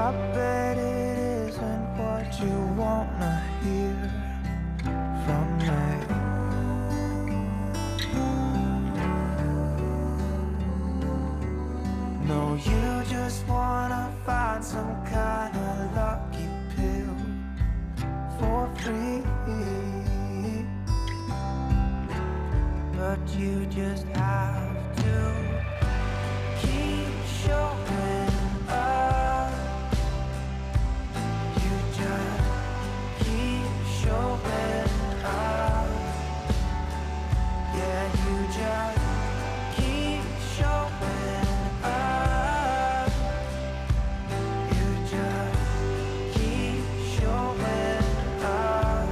I bet it isn't what you wanna hear from me. No, you just wanna find some kind of lucky pill for free, but you just have to keep showing up. You just keep showing up. Yeah, you just keep showing up. You just keep showing up.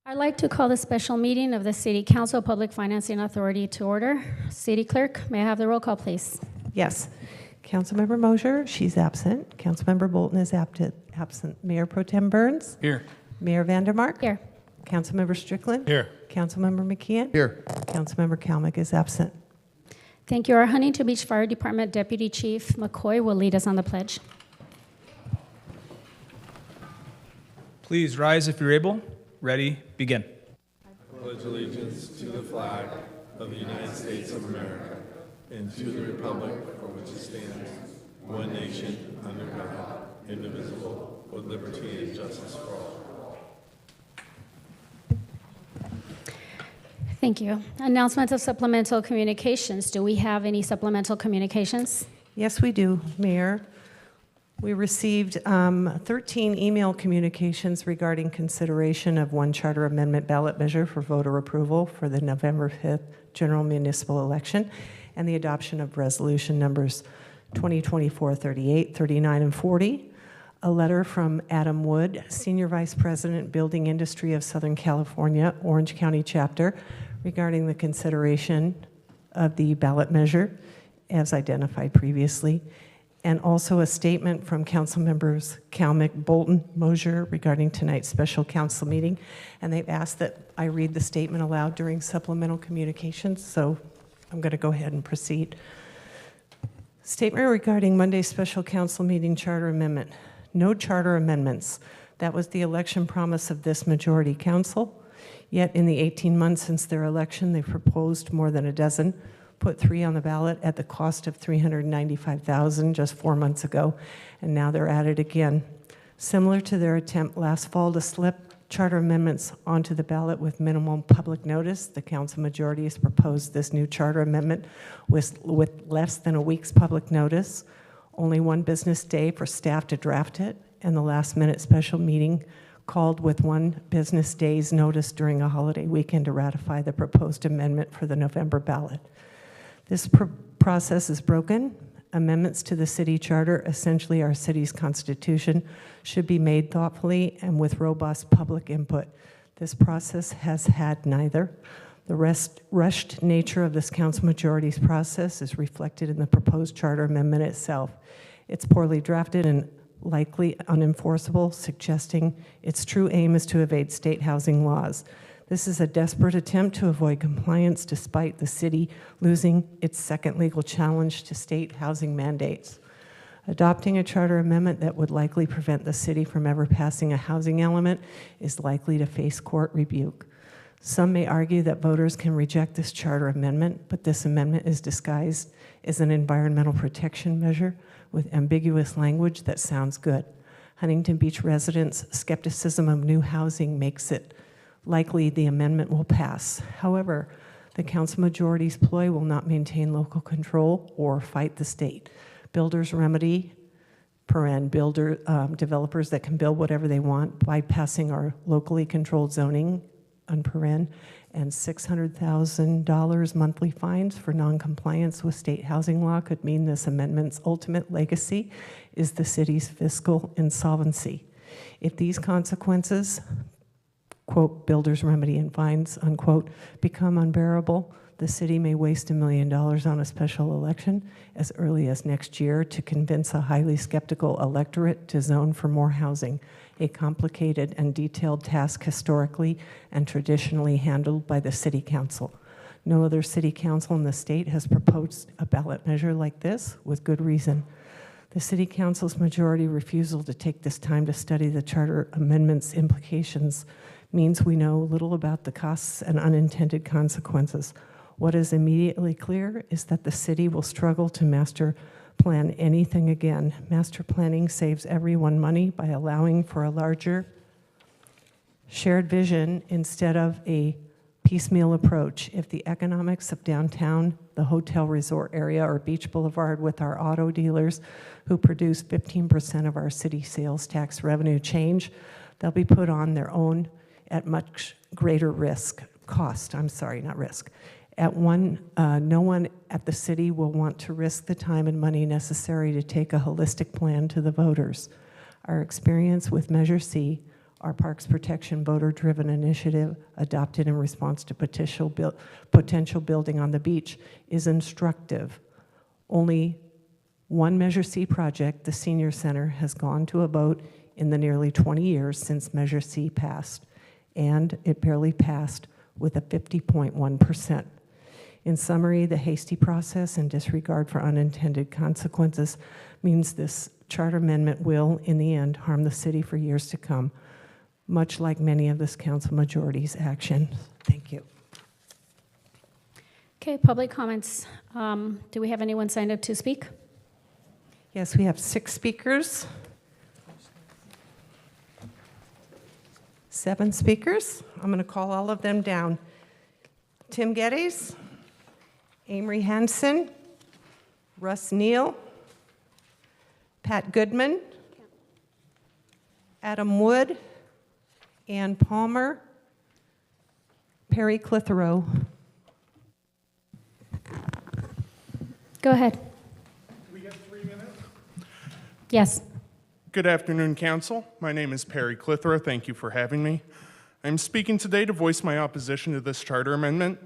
I'd like to call the special meeting of the City Council Public Financing Authority to order. City Clerk, may I have the roll call, please? Yes. Councilmember Mosier, she's absent. Councilmember Bolton is absent. Mayor Pro Tem Burns? Here. Mayor Vandermark? Here. Councilmember Strickland? Here. Councilmember McKeon? Here. Councilmember Kalmick is absent. Thank you. Our Huntington Beach Fire Department Deputy Chief McCoy will lead us on the pledge. Please rise if you're able. Ready, begin. I pledge allegiance to the flag of the United States of America and to the republic for which it stands, one nation, under God, indivisible, with liberty and justice for all. Thank you. Announcements of supplemental communications. Do we have any supplemental communications? Yes, we do, Mayor. We received 13 email communications regarding consideration of one charter amendment ballot measure for voter approval for the November 5th general municipal election and the adoption of resolution numbers 2024-38, 39, and 40. A letter from Adam Wood, Senior Vice President, Building Industry of Southern California, Orange County Chapter, regarding the consideration of the ballot measure as identified previously, and also a statement from Council Members Kalmick, Bolton, Mosier regarding tonight's special council meeting. And they've asked that I read the statement aloud during supplemental communications, so I'm going to go ahead and proceed. Statement regarding Monday's special council meeting charter amendment. No charter amendments. That was the election promise of this majority council. Yet in the 18 months since their election, they've proposed more than a dozen, put 3 on the ballot at the cost of $395,000 just 4 months ago, and now they're at it again. Similar to their attempt last fall to slip charter amendments onto the ballot with minimal public notice, the council majority has proposed this new charter amendment with less than a week's public notice, only 1 business day for staff to draft it, and the last-minute special meeting called with 1 business day's notice during a holiday weekend to ratify the proposed amendment for the November ballot. This process is broken. Amendments to the city charter, essentially our city's constitution, should be made thoughtfully and with robust public input. This process has had neither. The rushed nature of this council majority's process is reflected in the proposed charter amendment itself. It's poorly drafted and likely unenforceable, suggesting its true aim is to evade state housing laws. This is a desperate attempt to avoid compliance despite the city losing its second legal challenge to state housing mandates. Adopting a charter amendment that would likely prevent the city from ever passing a housing element is likely to face court rebuke. Some may argue that voters can reject this charter amendment, but this amendment is disguised as an environmental protection measure with ambiguous language that sounds good. Huntington Beach residents' skepticism of new housing makes it likely the amendment will pass. However, the council majority's ploy will not maintain local control or fight the state. Builders remedy, developers that can build whatever they want, bypassing our locally controlled zoning, and $600,000 monthly fines for non-compliance with state housing law could mean this amendment's ultimate legacy is the city's fiscal insolvency. If these consequences, quote, builders remedy and fines, unquote, become unbearable, the city may waste $1 million on a special election as early as next year to convince a highly skeptical electorate to zone for more housing, a complicated and detailed task historically and traditionally handled by the city council. No other city council in the state has proposed a ballot measure like this with good reason. The city council's majority refusal to take this time to study the charter amendment's implications means we know little about the costs and unintended consequences. What is immediately clear is that the city will struggle to master plan anything again. Master planning saves everyone money by allowing for a larger shared vision instead of a piecemeal approach. If the economics of downtown, the hotel resort area, or Beach Boulevard with our auto dealers who produce 15% of our city sales tax revenue change, they'll be put on their own at much greater cost, not risk. No one at the city will want to risk the time and money necessary to take a holistic plan to the voters. Our experience with Measure C, our Parks Protection voter-driven initiative adopted in response to potential building on the beach, is instructive. Only one Measure C project, the Senior Center, has gone to a vote in the nearly 20 years since Measure C passed, and it barely passed with a 50.1%. In summary, the hasty process and disregard for unintended consequences means this charter amendment will, in the end, harm the city for years to come, much like many of this council majority's action. Thank you. Okay, public comments. Do we have anyone signed up to speak? Yes, we have 6 speakers. 7 speakers. I'm going to call all of them down. Tim Geddes, Amory Hansen, Russ Neal, Pat Goodman, Adam Wood, Ann Palmer, Perry Clitheroe. Go ahead. We have 3 minutes. Yes. Good afternoon, Council. My name is Perry Clitheroe. Thank you for having me. I'm speaking today to voice my opposition to this charter amendment.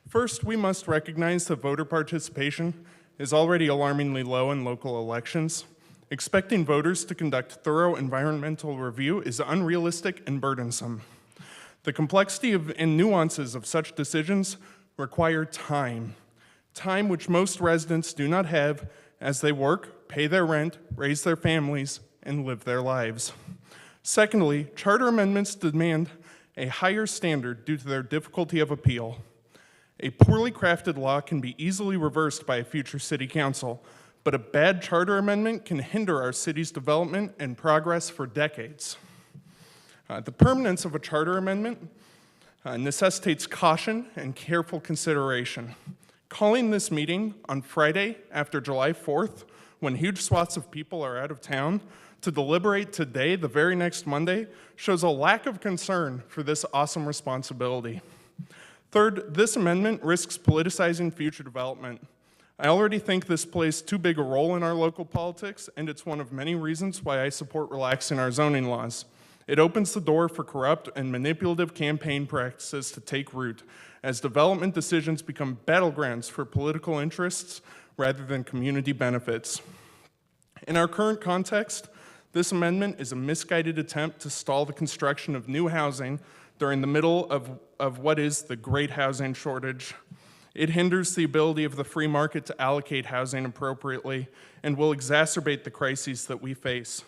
First, we must recognize that voter participation is already alarmingly low in local elections. Expecting voters to conduct thorough environmental review is unrealistic and burdensome. The complexity and nuances of such decisions require time which most residents do not have as they work, pay their rent, raise their families, and live their lives. Secondly, charter amendments demand a higher standard due to their difficulty of appeal. A poorly crafted law can be easily reversed by a future city council, but a bad charter amendment can hinder our city's development and progress for decades. The permanence of a charter amendment necessitates caution and careful consideration. Calling this meeting on Friday after July 4th, when huge swaths of people are out of town, to deliberate today, the very next Monday, shows a lack of concern for this awesome responsibility. Third, this amendment risks politicizing future development. I already think this plays too big a role in our local politics, and it's one of many reasons why I support relaxing our zoning laws. It opens the door for corrupt and manipulative campaign practices to take root, as development decisions become battlegrounds for political interests rather than community benefits. In our current context, this amendment is a misguided attempt to stall the construction of new housing during the middle of what is the great housing shortage. It hinders the ability of the free market to allocate housing appropriately and will exacerbate the crises that we face.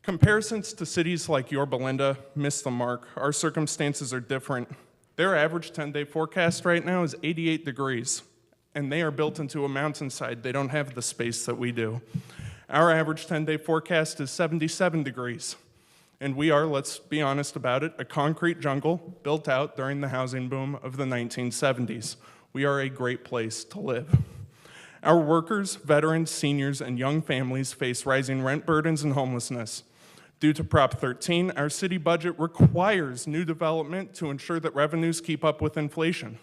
Comparisons to cities like Yorba Linda miss the mark. Our circumstances are different. Their average 10-day forecast right now is 88 degrees, and they are built into a mountainside. They don't have the space that we do. Our average 10-day forecast is 77 degrees. And we are, let's be honest about it, a concrete jungle built out during the housing boom of the 1970s. We are a great place to live. Our workers, veterans, seniors, and young families face rising rent burdens and homelessness. Due to Prop 13, our city budget requires new development to ensure that revenues keep up with inflation.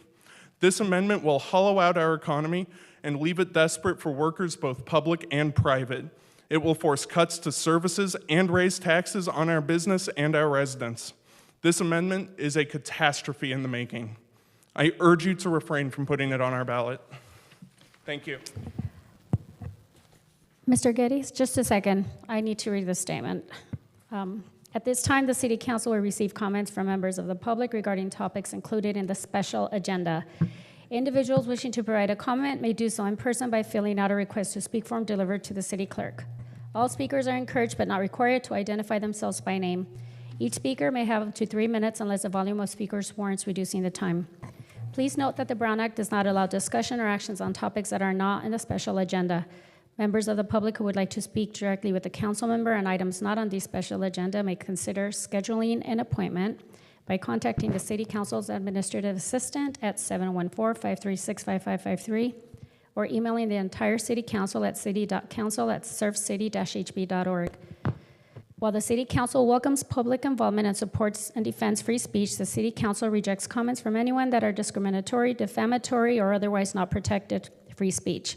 This amendment will hollow out our economy and leave it desperate for workers both public and private. It will force cuts to services and raise taxes on our business and our residents. This amendment is a catastrophe in the making. I urge you to refrain from putting it on our ballot. Thank you. Mr. Geddes, just a second. I need to read this statement. At this time, the City Council will receive comments from members of the public regarding topics included in the special agenda. Individuals wishing to provide a comment may do so in person by filling out a request to speak form delivered to the City Clerk. All speakers are encouraged but not required to identify themselves by name. Each speaker may have up to 3 minutes unless the volume of speakers warrants reducing the time. Please note that the Brown Act does not allow discussion or actions on topics that are not in the special agenda. Members of the public who would like to speak directly with the council member on items not on the special agenda may consider scheduling an appointment by contacting the City Council's Administrative Assistant at 714-536-5553 or emailing the entire City Council at city.council@surfcity-hb.org. While the City Council welcomes public involvement and supports and defends free speech, the City Council rejects comments from anyone that are discriminatory, defamatory, or otherwise not protected free speech.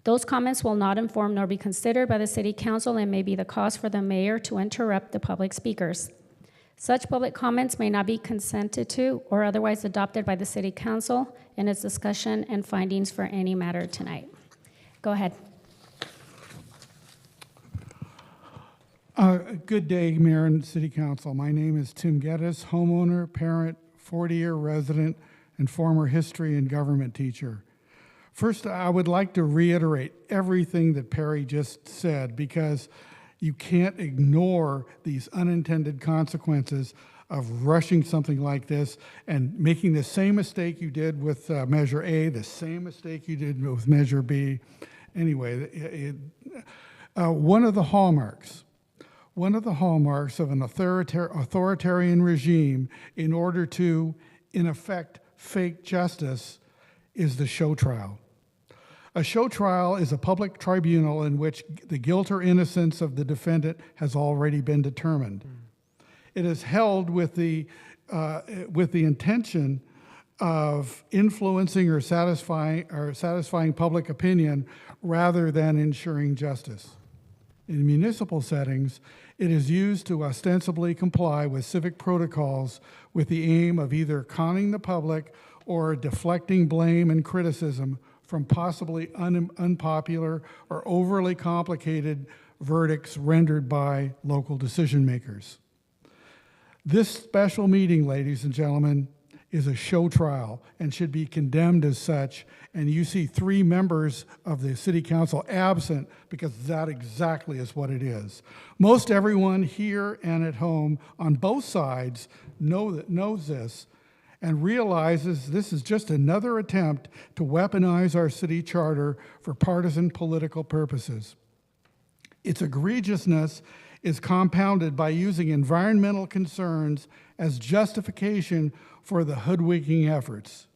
Those comments will not inform nor be considered by the City Council and may be the cause for the mayor to interrupt the public speakers. Such public comments may not be consented to or otherwise adopted by the City Council in its discussion and findings for any matter tonight. Go ahead. Good day, Mayor and City Council. My name is Tim Geddes, homeowner, parent, 40-year resident, and former history and government teacher. First, I would like to reiterate everything that Perry just said because you can't ignore these unintended consequences of rushing something like this and making the same mistake you did with Measure A, the same mistake you did with Measure B. Anyway, one of the hallmarks of an authoritarian regime in order to, in effect, fake justice is the show trial. A show trial is a public tribunal in which the guilt or innocence of the defendant has already been determined. It is held with the intention of influencing or satisfying public opinion rather than ensuring justice. In municipal settings, it is used to ostensibly comply with civic protocols with the aim of either conning the public or deflecting blame and criticism from possibly unpopular or overly complicated verdicts rendered by local decision makers. This special meeting, ladies and gentlemen, is a show trial and should be condemned as such, and you see 3 members of the City Council absent because that exactly is what it is. Most everyone here and at home on both sides knows this and realizes this is just another attempt to weaponize our city charter for partisan political purposes. Its egregiousness is compounded by using environmental concerns as justification for the hoodwinking efforts.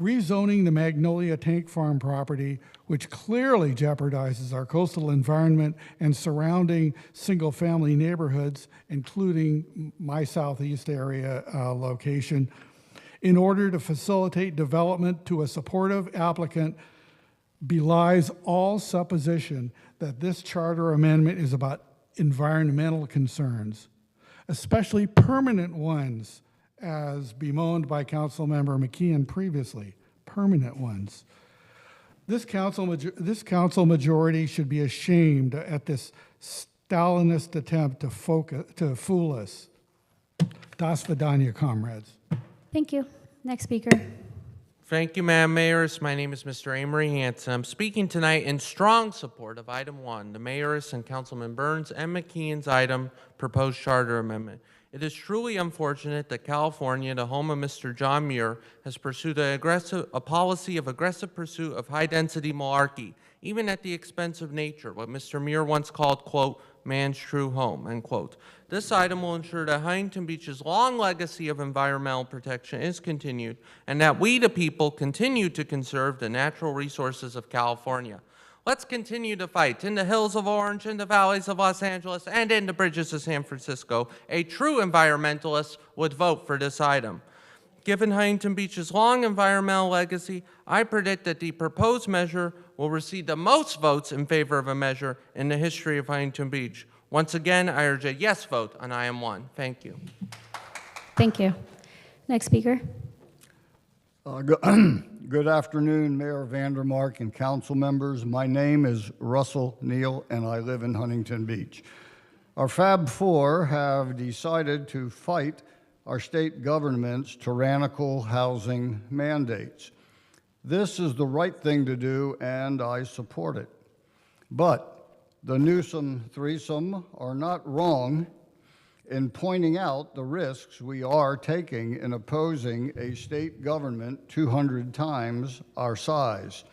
Rezoning the Magnolia Tank Farm property, which clearly jeopardizes our coastal environment and surrounding single-family neighborhoods, including my southeast area location, in order to facilitate development to a supportive applicant belies all supposition that this charter amendment is about environmental concerns, especially permanent ones, as bemoaned by Councilmember McKeon previously, permanent ones. This council majority should be ashamed at this Stalinist attempt to fool us. Das Vidania, comrades. Thank you. Next speaker. Thank you, Madam Mayoress. My name is Mr. Amory Hanson. I'm speaking tonight in strong support of Item 1, the Mayoress and Councilman Burns and McKeon's item, proposed charter amendment. It is truly unfortunate that California, the home of Mr. John Muir, has pursued a policy of aggressive pursuit of high-density malarkey, even at the expense of nature, what Mr. Muir once called, quote, man's true home, end quote. This item will ensure that Huntington Beach's long legacy of environmental protection is continued and that we, the people, continue to conserve the natural resources of California. Let's continue to fight in the hills of Orange, in the valleys of Los Angeles, and in the bridges of San Francisco. A true environmentalist would vote for this item. Given Huntington Beach's long environmental legacy, I predict that the proposed measure will receive the most votes in favor of a measure in the history of Huntington Beach. Once again, I urge a yes vote on item 1. Thank you. Thank you. Next speaker. Good afternoon, Mayor Vandermark and council members. My name is Russell Neal, and I live in Huntington Beach. Our Fab Four have decided to fight our state government's tyrannical housing mandates. This is the right thing to do, and I support it. But the Newsom threesome are not wrong in pointing out the risks we are taking in opposing a state government 200 times our size.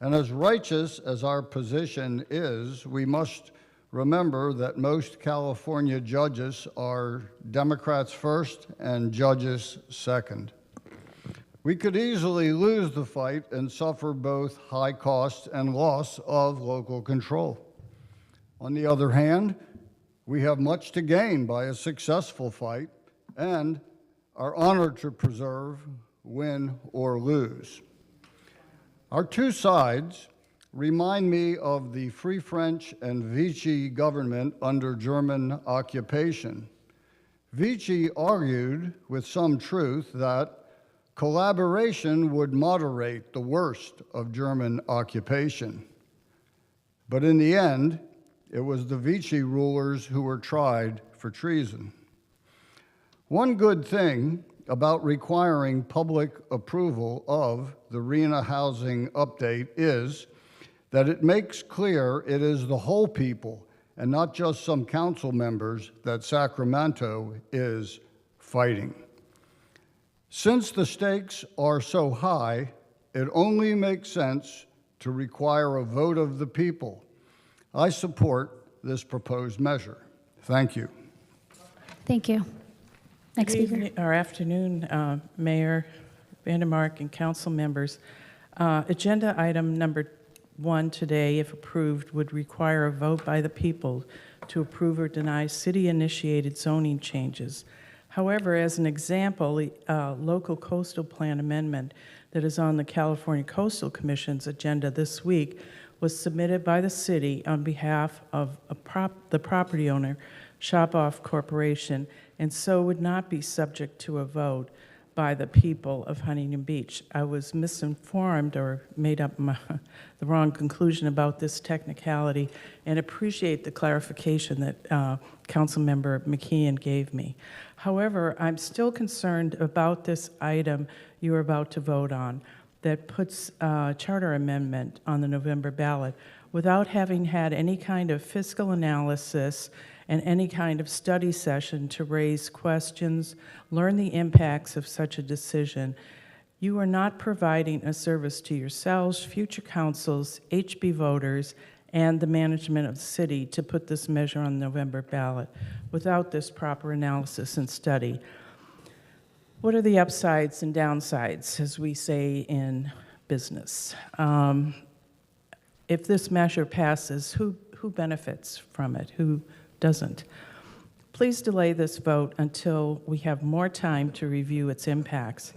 And as righteous as our position is, we must remember that most California judges are Democrats first and judges second. We could easily lose the fight and suffer both high cost and loss of local control. On the other hand, we have much to gain by a successful fight and are honored to preserve, win, or lose. Our two sides remind me of the Free French and Vichy government under German occupation. Vichy argued with some truth that collaboration would moderate the worst of German occupation. But in the end, it was the Vichy rulers who were tried for treason. One good thing about requiring public approval of the RHNA housing update is that it makes clear it is the whole people and not just some council members that Sacramento is fighting. Since the stakes are so high, it only makes sense to require a vote of the people. I support this proposed measure. Thank you. Thank you. Next Good speaker. evening, or afternoon, Mayor Vandermark and council members. Agenda item number 1 today, if approved, would require a vote by the people to approve or deny city-initiated zoning changes. However, as an example, the local coastal plan amendment that is on the California Coastal Commission's agenda this week was submitted by the city on behalf of the property owner, Shop-Off Corporation, and so would not be subject to a vote by the people of Huntington Beach. I was misinformed or made up the wrong conclusion about this technicality and appreciate the clarification that Councilmember McKeon gave me. However, I'm still concerned about this item you are about to vote on that puts charter amendment on the November ballot without having had any kind of fiscal analysis and any kind of study session to raise questions, learn the impacts of such a decision. You are not providing a service to yourselves, future councils, HB voters, and the management of the city to put this measure on the November ballot without this proper analysis and study. What are the upsides and downsides, as we say in business? If this measure passes, who benefits from it? Who doesn't? Please delay this vote until we have more time to review its impacts.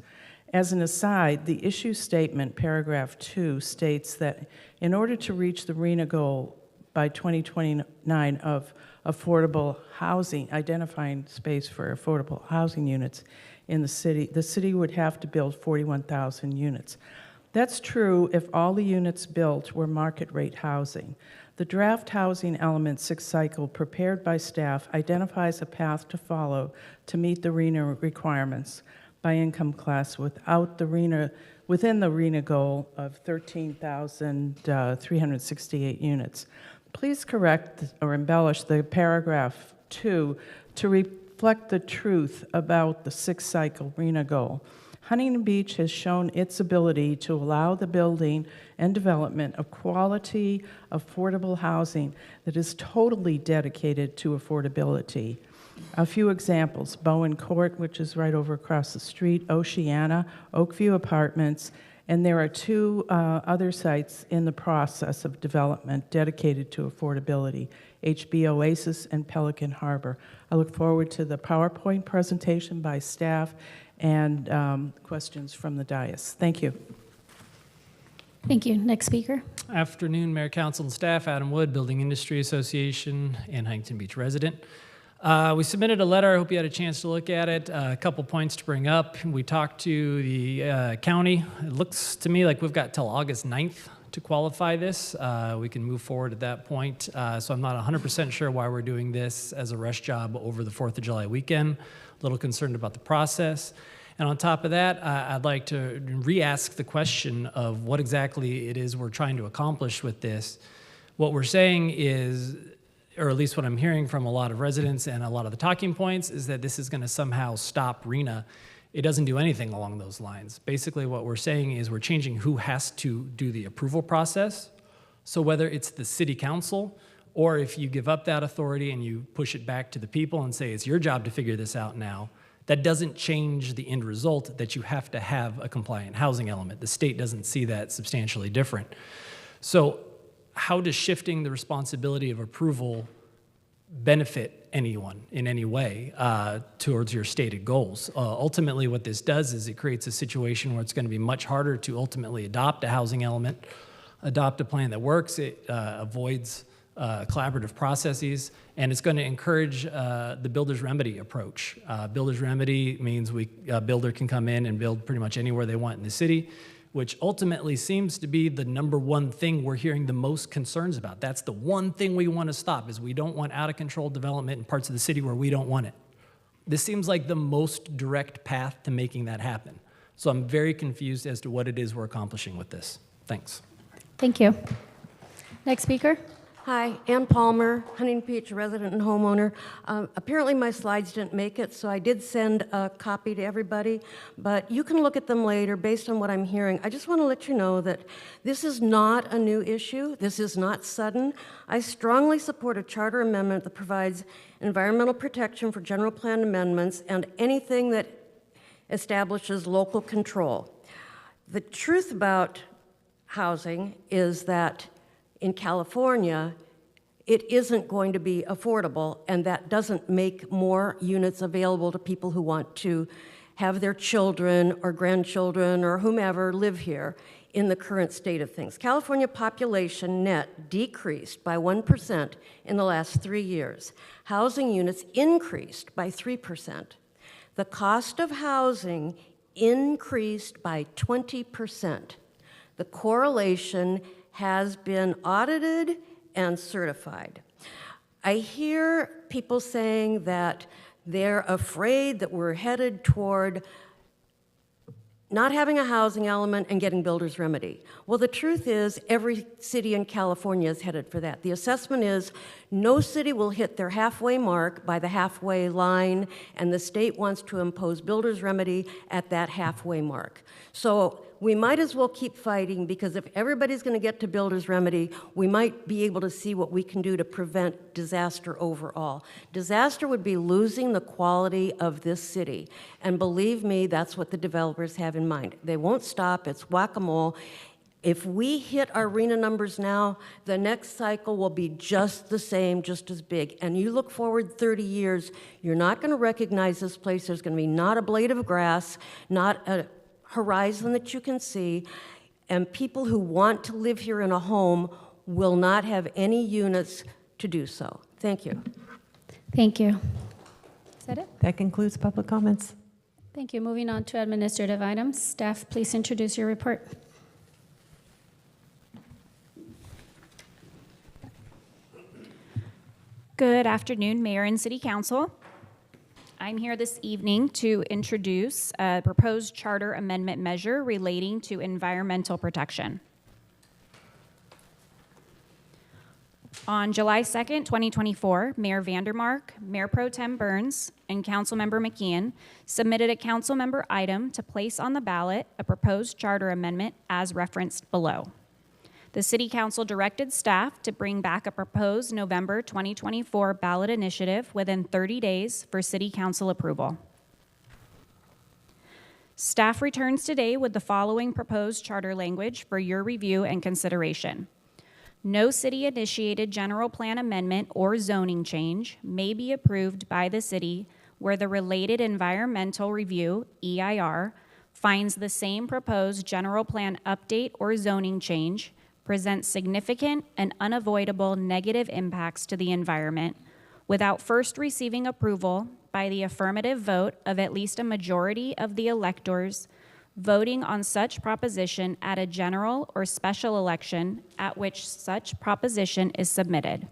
As an aside, the issue statement, paragraph 2, states that in order to reach the RHNA goal by 2029 of affordable housing, identifying space for affordable housing units in the city would have to build 41,000 units. That's true if all the units built were market rate housing. The draft housing element 6 cycle prepared by staff identifies a path to follow to meet the RHNA requirements by income class within the RHNA goal of 13,368 units. Please correct or embellish the paragraph 2 to reflect the truth about the 6 cycle RHNA goal. Huntington Beach has shown its ability to allow the building and development of quality, affordable housing that is totally dedicated to affordability. A few examples: Bowen Court, which is right over across the street, Oceana, Oakview Apartments, and there are 2 other sites in the process of development dedicated to affordability, HB Oasis and Pelican Harbor. I look forward to the PowerPoint presentation by staff and questions from the dais. Thank you. Thank you. Next speaker. Afternoon, Mayor, Council, and staff. Adam Wood, Building Industry Association and Huntington Beach resident. We submitted a letter. I hope you had a chance to look at it. A couple points to bring up. We talked to the county. It looks to me like we've got till August 9th to qualify this. We can move forward at that point. So I'm not 100% sure why we're doing this as a rush job over the 4th of July weekend. A little concerned about the process. And on top of that, I'd like to re-ask the question of what exactly it is we're trying to accomplish with this. What we're saying is, or at least what I'm hearing from a lot of residents and a lot of the talking points, is that this is going to somehow stop RENA. It doesn't do anything along those lines. Basically, what we're saying is we're changing who has to do the approval process. So whether it's the city council, or if you give up that authority and you push it back to the people and say it's your job to figure this out now, that doesn't change the end result that you have to have a compliant housing element. The state doesn't see that substantially different. So how does shifting the responsibility of approval benefit anyone in any way towards your stated goals? Ultimately, what this does is it creates a situation where it's going to be much harder to ultimately adopt a housing element, adopt a plan that works. It avoids collaborative processes, and it's going to encourage the builder's remedy approach. Builder's remedy means a builder can come in and build pretty much anywhere they want in the city, which ultimately seems to be the number one thing we're hearing the most concerns about. That's the one thing we want to stop, is we don't want out-of-control development in parts of the city where we don't want it. This seems like the most direct path to making that happen. So I'm very confused as to what it is we're accomplishing with this. Thanks. Thank you. Next speaker. Hi, Ann Palmer, Huntington Beach resident and homeowner. Apparently my slides didn't make it, so I did send a copy to everybody, but you can look at them later based on what I'm hearing. I just want to let you know that this is not a new issue. This is not sudden. I strongly support a charter amendment that provides environmental protection for general plan amendments and anything that establishes local control. The truth about housing is that in California, it isn't going to be affordable, and that doesn't make more units available to people who want to have their children or grandchildren or whomever live here in the current state of things. California population net decreased by 1% in the last 3 years. Housing units increased by 3%. The cost of housing increased by 20%. The correlation has been audited and certified. I hear people saying that they're afraid that we're headed toward not having a housing element and getting builder's remedy. Well, the truth is every city in California is headed for that. The assessment is no city will hit their halfway mark by the halfway line, and the state wants to impose builder's remedy at that halfway mark. So we might as well keep fighting, because if everybody's going to get to builder's remedy, we might be able to see what we can do to prevent disaster overall. Disaster would be losing the quality of this city. And believe me, that's what the developers have in mind. They won't stop. It's whack-a-mole. If we hit our RENA numbers now, the next cycle will be just the same, just as big. And you look forward 30 years, you're not going to recognize this place. There's going to be not a blade of grass, not a horizon that you can see, and people who want to live here in a home will not have any units to do so. Thank you. Thank you. Is that it? That concludes public comments. Thank you. Moving on to administrative items. Staff, please introduce your report. Good afternoon, Mayor and City Council. I'm here this evening to introduce a proposed charter amendment measure relating to environmental protection. On July 2nd, 2024, Mayor Vandermark, Mayor Pro Tem Burns, and Councilmember McKeon submitted a councilmember item to place on the ballot a proposed charter amendment as referenced below. The City Council directed staff to bring back a proposed November 2024 ballot initiative within 30 days for City Council approval. Staff returns today with the following proposed charter language for your review and consideration. No city-initiated general plan amendment or zoning change may be approved by the city where the related environmental review, EIR, finds the same proposed general plan update or zoning change presents significant and unavoidable negative impacts to the environment without first receiving approval by the affirmative vote of at least a majority of the electors voting on such proposition at a general or special election at which such proposition is submitted.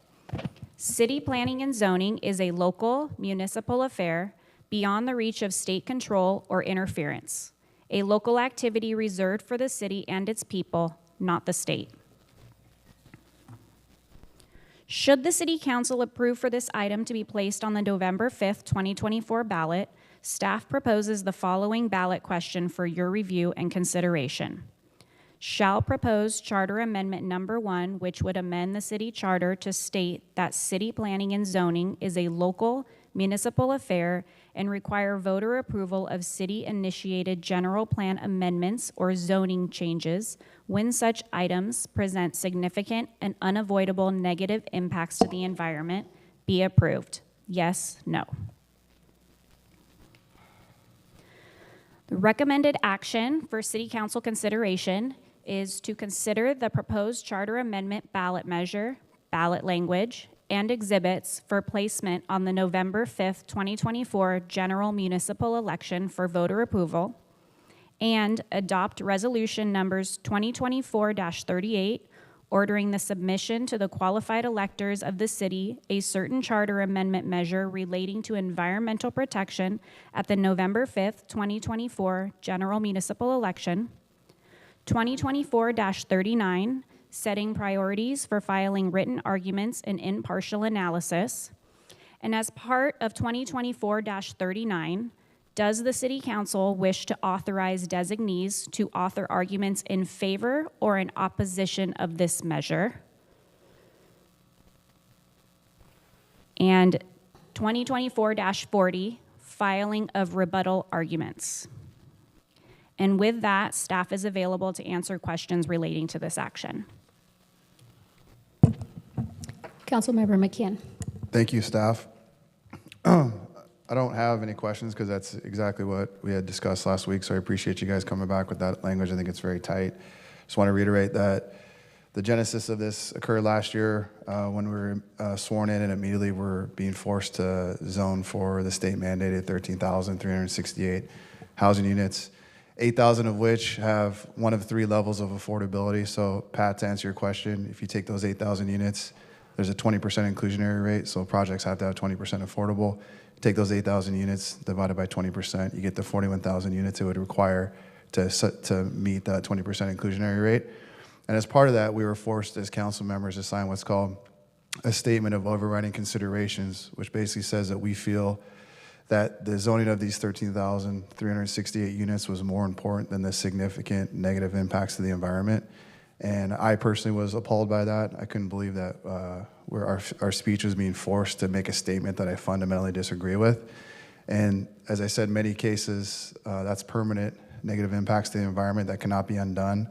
City planning and zoning is a local municipal affair beyond the reach of state control or interference, a local activity reserved for the city and its people, not the state. Should the City Council approve for this item to be placed on the November 5th, 2024 ballot, staff proposes the following ballot question for your review and consideration. Shall proposed Charter Amendment Number 1, which would amend the city charter to state that city planning and zoning is a local municipal affair and require voter approval of city-initiated general plan amendments or zoning changes when such items present significant and unavoidable negative impacts to the environment, be approved? Yes, no. The recommended action for City Council consideration is to consider the proposed charter amendment ballot measure, ballot language, and exhibits for placement on the November 5th, 2024 general municipal election for voter approval, and adopt resolution numbers 2024-38, ordering the submission to the qualified electors of the city a certain charter amendment measure relating to environmental protection at the November 5th, 2024 general municipal election, 2024-39, setting priorities for filing written arguments and impartial analysis. And as part of 2024-39, does the City Council wish to authorize designees to author arguments in favor or in opposition of this measure? And 2024-40, filing of rebuttal arguments. And with that, staff is available to answer questions relating to this action. Councilmember McKeon. Thank you, staff. I don't have any questions because that's exactly what we had discussed last week, so I appreciate you guys coming back with that language. I think it's very tight. Just want to reiterate that the genesis of this occurred last year when we were sworn in, and immediately we're being forced to zone for the state mandated 13,368 housing units, 8,000 of which have one of three levels of affordability. So Pat, to answer your question, if you take those 8,000 units, there's a 20% inclusionary rate, so projects have to have 20% affordable. Take those 8,000 units divided by 20%, you get the 41,000 units it would require to meet that 20% inclusionary rate. And as part of that, we were forced as council members to sign what's called a statement of overriding considerations, which basically says that we feel that the zoning of these 13,368 units was more important than the significant negative impacts to the environment. And I personally was appalled by that. I couldn't believe that our speech was being forced to make a statement that I fundamentally disagree with. And as I said, in many cases, that's permanent negative impacts to the environment that cannot be undone.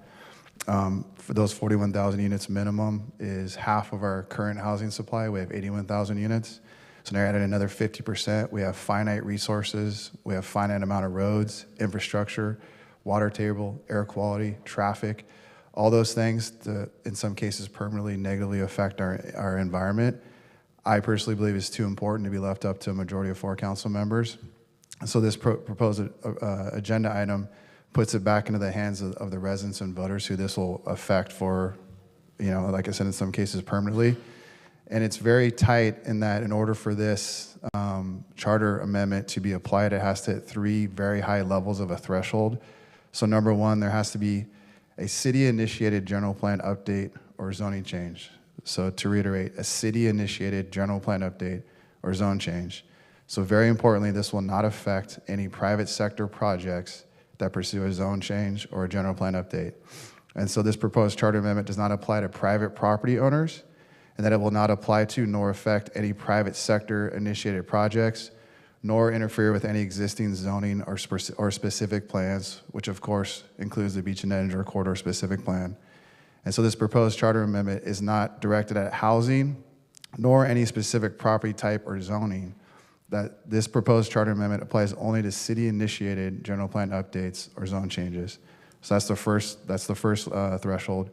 For those 41,000 units minimum is half of our current housing supply. We have 81,000 units. So now added another 50%. We have finite resources. We have finite amount of roads, infrastructure, water table, air quality, traffic. All those things, in some cases, permanently negatively affect our environment. I personally believe it's too important to be left up to a majority of 4 council members. So this proposed agenda item puts it back into the hands of the residents and voters who this will affect for, like I said, in some cases permanently. And it's very tight in that in order for this charter amendment to be applied, it has to hit 3 very high levels of a threshold. So number 1, there has to be a city-initiated general plan update or zoning change. So to reiterate, a city-initiated general plan update or zone change. So very importantly, this will not affect any private sector projects that pursue a zone change or a general plan update. And so this proposed charter amendment does not apply to private property owners, and that it will not apply to nor affect any private sector initiated projects, nor interfere with any existing zoning or specific plans, which of course includes the Beach and Edinger Corridor specific plan. And so this proposed charter amendment is not directed at housing, nor any specific property type or zoning. That this proposed charter amendment applies only to city-initiated general plan updates or zone changes. So that's the first threshold.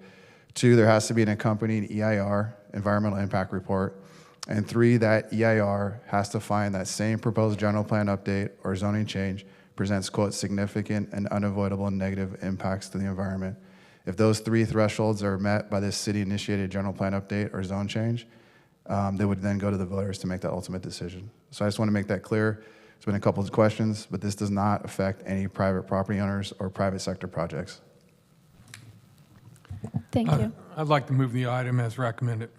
2, there has to be an accompanying EIR, environmental impact report. And 3, that EIR has to find that same proposed general plan update or zoning change presents, quote, significant and unavoidable negative impacts to the environment. If those three thresholds are met by this city-initiated general plan update or zone change, they would then go to the voters to make that ultimate decision. So I just want to make that clear. There's been a couple of questions, but this does not affect any private property owners or private sector projects. Thank you. I'd like to move the item as recommended.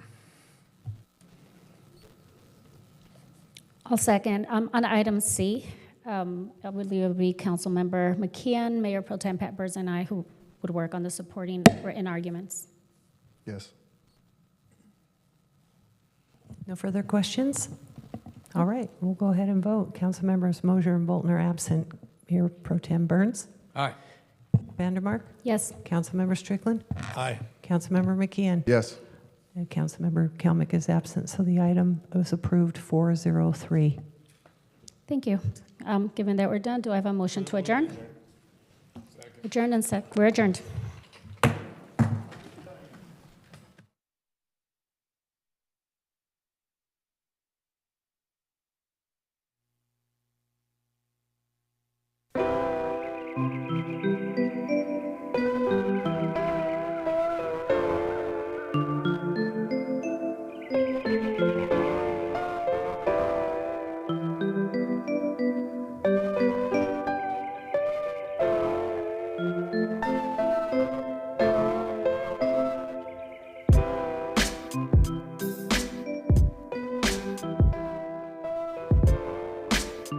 I'll second. On item C, I believe it would be Councilmember McKeon, Mayor Pro Tem Pat Burns, and I who would work on the supporting written arguments. Yes. No further questions? All right, we'll go ahead and vote. Councilmembers Mosier and Bolton are absent. Mayor Pro Tem Burns? Aye. Vandermark? Yes. Councilmember Strickland? Aye. Councilmember McKeon? Yes. And Councilmember Kelmick is absent, so the item was approved 403. Thank you. Given that we're done, do I have a motion to adjourn? Adjourned and we're adjourned.